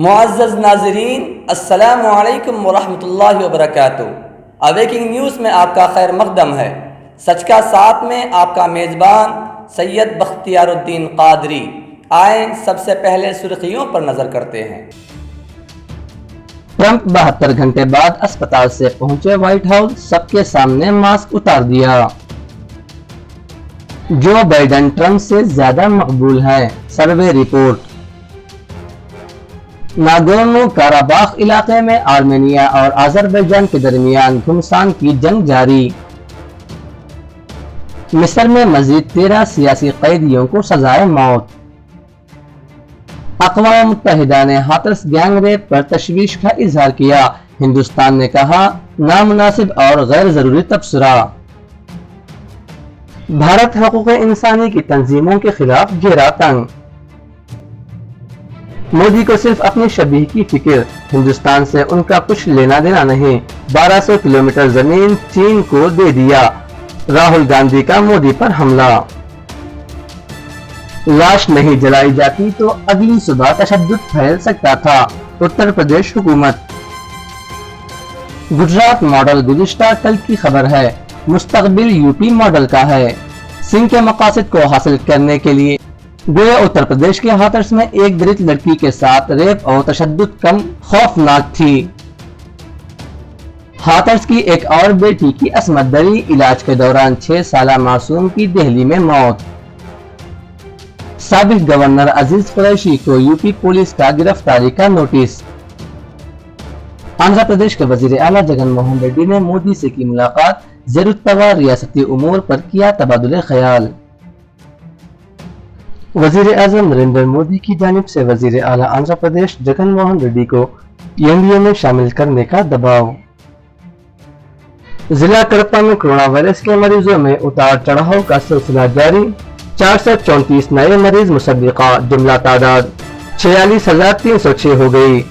معزز ناظرین، السلام علیکم ورحمۃ اللہ وبرکاتہ۔ اویکنگ نیوز میں آپ کا خیر مقدم ہے۔ سچ کا ساتھ میں آپ کا میزبان سید بختیار الدین قادری۔ آئیں سب سے پہلے سرخیوں پر نظر کرتے ہیں۔ ٹرمپ 72 گھنٹے بعد اسپتال سے پہنچے وائٹ ہاؤس، سب کے سامنے ماسک اتار دیا۔ جو بائیڈن ٹرمپ سے زیادہ مقبول ہے، سروے رپورٹ۔ ناگورنو کاراباخ علاقے میں آرمینیا اور آذربائیجان کے درمیان گھمسان کی جنگ جاری۔ مصر میں مزید 13 سیاسی قیدیوں کو سزائے موت۔ اقوام متحدہ نے ہاتھرس گینگ ریپ پر تشویش کا اظہار کیا، ہندوستان نے کہا نامناسب اور غیر ضروری تبصرہ۔ بھارت حقوق انسانی کی تنظیموں کے خلاف گھیرا تنگ۔ مودی کو صرف اپنی شبیہ کی فکر، ہندوستان سے ان کا کچھ لینا دینا نہیں، 1200 کلومیٹر زمین چین کو دے دیا، راہل گاندھی کا مودی پر حملہ۔ لاش نہیں جلائی جاتی تو اگلی صبح تشدد پھیل سکتا تھا، اتر پردیش حکومت۔ گجرات ماڈل گزشتہ کل کی خبر ہے، مستقبل یو پی ماڈل کا ہے۔ سنگھ کے مقاصد کو حاصل کرنے کے لیے گویا اتر پردیش کے ہاتھرس میں ایک دلت لڑکی کے ساتھ ریپ اور تشدد کم خوفناک تھی۔ ہاتھرس کی ایک اور بیٹی کی عصمت دری، علاج کے دوران 6 سالہ معصوم کی دہلی میں موت۔ سابق گورنر عزیز قریشی کو یو پی پولیس کا گرفتاری کا نوٹس۔ آندھرا پردیش کے وزیر اعلیٰ جگن موہن ریڈی نے مودی سے کی ملاقات، زیر التوا ریاستی امور پر کیا تبادلہ خیال۔ وزیر اعظم نریندر مودی کی جانب سے وزیر اعلیٰ آندھرا پردیش جگن موہن ریڈی کو این ڈی اے میں شامل کرنے کا دباؤ۔ ضلع کڑپا میں کورونا وائرس کے مریضوں میں اتار چڑھاؤ کا سلسلہ جاری، 434 نئے مریض مصدقہ، جملہ تعداد 46,306 ہو گئی۔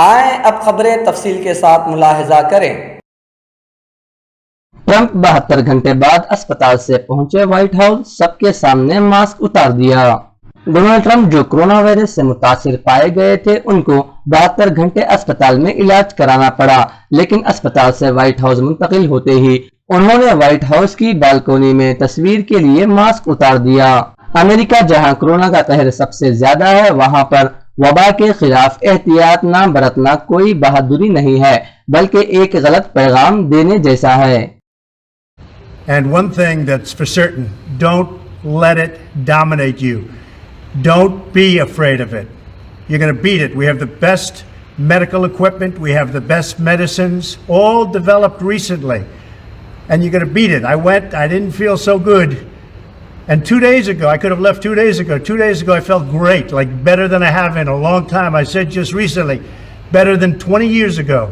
آئیں اب خبریں تفصیل کے ساتھ ملاحظہ کریں۔ ٹرمپ 72 گھنٹے بعد اسپتال سے پہنچے وائٹ ہاؤس، سب کے سامنے ماسک اتار دیا۔ ڈونلڈ ٹرمپ جو کورونا وائرس سے متاثر پائے گئے تھے، ان کو 72 گھنٹے اسپتال میں علاج کرانا پڑا، لیکن اسپتال سے وائٹ ہاؤس منتقل ہوتے ہی انہوں نے وائٹ ہاؤس کی بالکونی میں تصویر کے لیے ماسک اتار دیا۔ امریکہ جہاں کورونا کا قہر سب سے زیادہ ہے، وہاں پر وبا کے خلاف احتیاط نہ برتنا کوئی بہادری نہیں ہے، بلکہ ایک غلط پیغام دینے جیسا ہے۔ And one thing that's for certain, don't let it dominate you. Don't be afraid of it. You're going to beat it. We have the best medical equipment. We have the best medicines, all developed recently. And you're going to beat it. I didn't feel so good. And 2 days ago, I could have left 2 days ago. 2 days ago, I felt great, like better than I have in a long time. I said just recently, better than 20 years ago.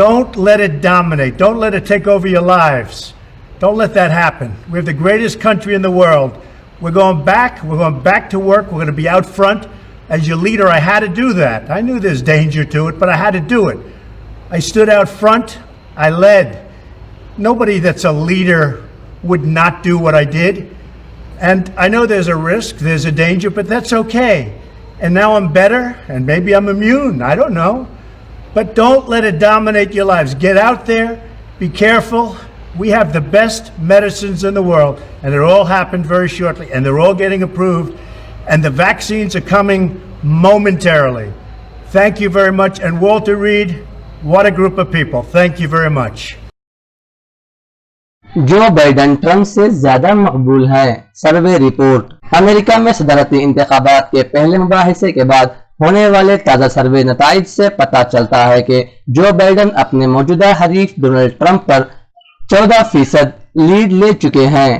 Don't let it dominate. Don't let it take over your lives. Don't let that happen. We have the greatest country in the world. We're going back to work. We're going to be out front. As your leader, I had to do that. I knew there's danger to it, but I had to do it. I stood out front. I led. Nobody that's a leader would not do what I did. And I know there's a risk, there's a danger, but that's okay. And now I'm better, and maybe I'm immune. I don't know. But don't let it dominate your lives. Get out there. Be careful. We have the best medicines in the world, and it all happened very shortly, and they're all getting approved, and the vaccines are coming momentarily. Thank you very much. And Walter Reed, what a group of people. Thank you very much. Joe Biden Trump سے زیادہ مقبول ہے، survey report. امریکہ میں صدارتی انتخابات کے پہلے مباحثے کے بعد ہونے والے تازہ سروے نتائج سے پتہ چلتا ہے کہ جو بائیڈن اپنے موجودہ حریف ڈونلڈ ٹرمپ پر 14% لیڈ لے چکے ہیں۔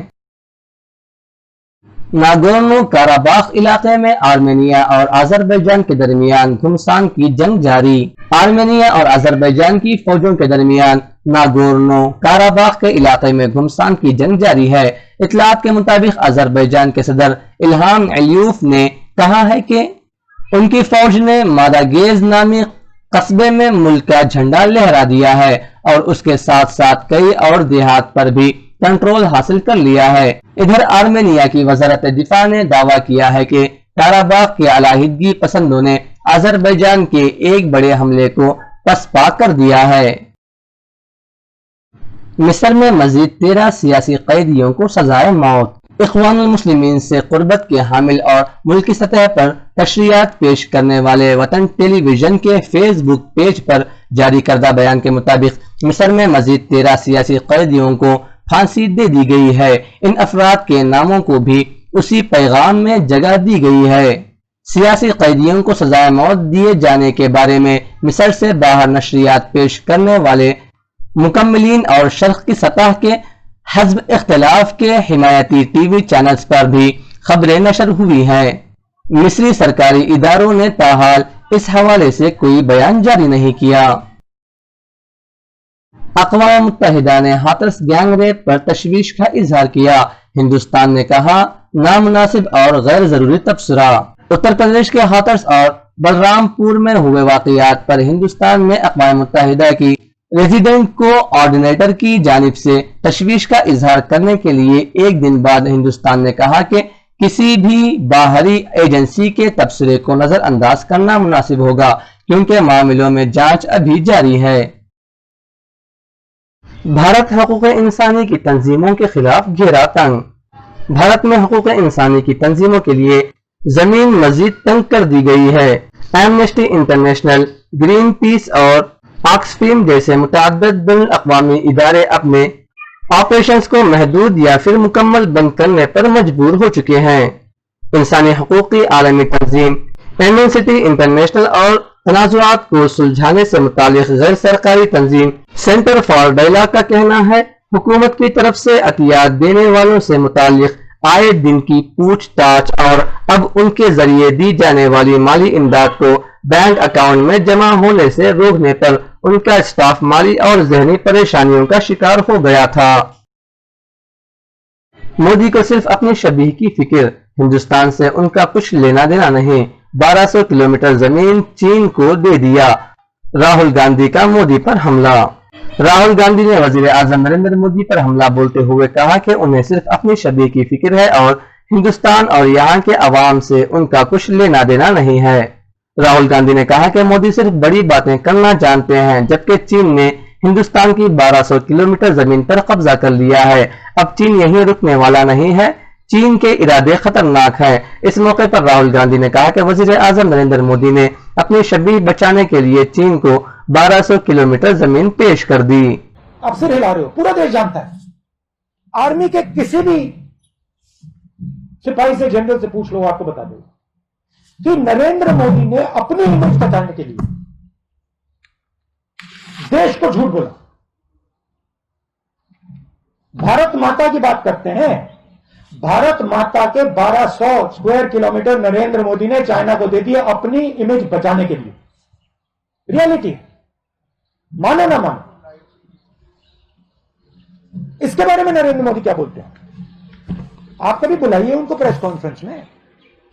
ناگورنو کاراباخ علاقے میں آرمینیا اور آذربائیجان کے درمیان گھمسان کی جنگ جاری۔ آرمینیا اور آذربائیجان کی فوجوں کے درمیان ناگورنو کاراباخ کے علاقے میں گھمسان کی جنگ جاری ہے۔ اطلاعات کے مطابق آذربائیجان کے صدر الہام علیوف نے کہا ہے کہ ان کی فوج نے ماداگیز نامی قصبے میں ملک کا جھنڈا لہرا دیا ہے اور اس کے ساتھ ساتھ کئی اور دیہات پر بھی کنٹرول حاصل کر لیا ہے۔ ادھر آرمینیا کی وزارت دفاع نے دعویٰ کیا ہے کہ کاراباخ کے علیحدگی پسندوں نے آذربائیجان کے ایک بڑے حملے کو پسپا کر دیا ہے۔ مصر میں مزید 13 سیاسی قیدیوں کو سزائے موت۔ اخوان المسلمین سے قربت کے حامل اور ملکی سطح پر تشریحات پیش کرنے والے وطن ٹیلی ویژن کے فیس بک پیج پر جاری کردہ بیان کے مطابق مصر میں مزید 13 سیاسی قیدیوں کو پھانسی دے دی گئی ہے۔ ان افراد کے ناموں کو بھی اسی پیغام میں جگہ دی گئی ہے۔ سیاسی قیدیوں کو سزائے موت دیے جانے کے بارے میں مصر سے باہر نشریات پیش کرنے والے مکملین اور شرق کی سطح کے حزب اختلاف کے حمایتی ٹی وی چینلز پر بھی خبریں نشر ہوئی ہیں۔ مصری سرکاری اداروں نے تاحال اس حوالے سے کوئی بیان جاری نہیں کیا۔ اقوام متحدہ نے ہاتھرس گینگ ریپ پر تشویش کا اظہار کیا۔ ہندوستان نے کہا نامناسب اور غیر ضروری تبصرہ۔ اتر پردیش کے ہاتھرس اور بلرام پور میں ہوئے واقعات پر ہندوستان میں اقوام متحدہ کی ریزیڈنٹ کو آرڈینیٹر کی جانب سے تشویش کا اظہار کرنے کے لیے ایک دن بعد ہندوستان نے کہا کہ کسی بھی باہری ایجنسی کے تبصرے کو نظر انداز کرنا مناسب ہوگا کیونکہ معاملوں میں جانچ ابھی جاری ہے۔ بھارت حقوق انسانی کی تنظیموں کے خلاف گھیرا تنگ۔ بھارت میں حقوق انسانی کی تنظیموں کے لیے زمین مزید تنگ کر دی گئی ہے۔ ایمنسٹی انٹرنیشنل، گرین پیس اور آکسفیم جیسے متعدد بین الاقوامی ادارے اپنے آپریشنز کو محدود یا پھر مکمل بند کرنے پر مجبور ہو چکے ہیں۔ انسانی حقوق کی عالمی تنظیم ایمنسٹی انٹرنیشنل اور تنازعات کو سلجھانے سے متعلق غیر سرکاری تنظیم سینٹر فار ڈائلاگ کا کہنا ہے حکومت کی طرف سے عطیات دینے والوں سے متعلق آئے دن کی پوچھ تاچھ اور اب ان کے ذریعے دی جانے والی مالی امداد کو بینک اکاؤنٹ میں جمع ہونے سے روکنے پر ان کا اسٹاف مالی اور ذہنی پریشانیوں کا شکار ہو گیا تھا۔ مودی کو صرف اپنی شبیہ کی فکر، ہندوستان سے ان کا کچھ لینا دینا نہیں، 1200 کلومیٹر زمین چین کو دے دیا۔ راہل گاندھی کا مودی پر حملہ۔ راہل گاندھی نے وزیر اعظم نریندر مودی پر حملہ بولتے ہوئے کہا کہ انہیں صرف اپنی شبیہ کی فکر ہے اور ہندوستان اور یہاں کے عوام سے ان کا کچھ لینا دینا نہیں ہے۔ راہل گاندھی نے کہا کہ مودی صرف بڑی باتیں کرنا جانتے ہیں جبکہ چین نے ہندوستان کی 1200 کلومیٹر زمین پر قبضہ کر لیا ہے۔ اب چین یہیں رکنے والا نہیں ہے، چین کے ارادے خطرناک ہیں۔ اس موقع پر راہل گاندھی نے کہا کہ وزیر اعظم نریندر مودی نے اپنی شبیہ بچانے کے لیے چین کو 1200 کلومیٹر زمین پیش کر دی۔ آپ سر ہلا رہے ہو، پورا دیش جانتا ہے۔ آرمی کے کسی بھی سپاہی سے، جنرل سے پوچھ لو، آپ کو بتا دے کہ نریندر مودی نے اپنی امیج بچانے کے لیے دیش کو جھوٹ بولا۔ بھارت ماتا کی بات کرتے ہیں، بھارت ماتا کے 1200 اسکوائر کلومیٹر نریندر مودی نے چائنا کو دے دیا اپنی امیج بچانے کے لیے۔ ریالٹی مانو نہ مانو، اس کے بارے میں نریندر مودی کیا بولتے ہیں؟ آپ کبھی بلائیے ان کو پریس کانفرنس میں،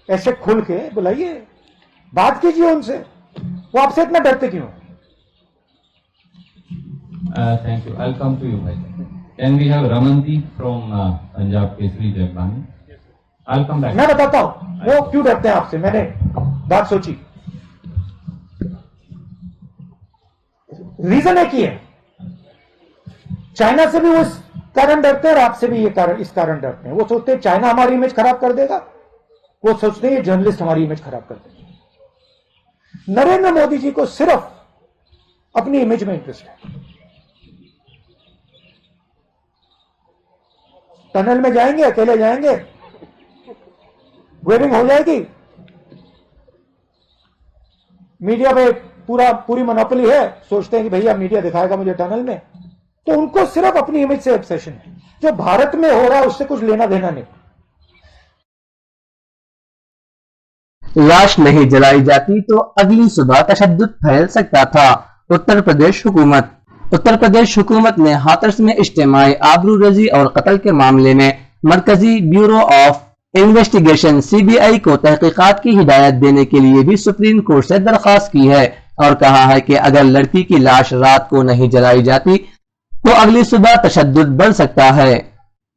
ایسے کھل کے بلائیے، بات کیجیے ان سے، وہ آپ سے اتنا ڈرتے کیوں؟ Thank you. I'll come to you, bhai. Can we have Ramandeep from Punjab Kesari Jagbani? I'll come back. میں بتاتا ہوں وہ کیوں ڈرتے ہیں آپ سے، میں نے بات سوچی۔ ریزن ایک ہی ہے، چائنا سے بھی وہ اس کارن ڈرتے ہیں اور آپ سے بھی اس کارن ڈرتے ہیں۔ وہ سوچتے ہیں چائنا ہماری امیج خراب کر دے گا، وہ سوچتے ہیں یہ جرنلسٹ ہماری امیج خراب کر دے گا۔ نریندر مودی جی کو صرف اپنی امیج میں انٹرسٹ ہے۔ ٹنل میں جائیں گے، اکیلے جائیں گے، ویونگ ہو جائے گی، میڈیا پہ پوری منوپلی ہے، سوچتے ہیں کہ بھیا میڈیا دکھائے گا مجھے ٹنل میں، تو ان کو صرف اپنی امیج سے obsession ہے۔ جو بھارت میں ہو رہا ہے اس سے کچھ لینا دینا نہیں۔ لاش نہیں جلائی جاتی تو اگلی صبح تشدد پھیل سکتا تھا۔ اتر پردیش حکومت نے ہاتھرس میں اجتماعی آبروریزی اور قتل کے معاملے میں مرکزی بیورو آف انویسٹیگیشن CBI کو تحقیقات کی ہدایت دینے کے لیے بھی سپریم کورٹ سے درخواست کی ہے اور کہا ہے کہ اگر لڑکی کی لاش رات کو نہیں جلائی جاتی تو اگلی صبح تشدد بڑھ سکتا ہے۔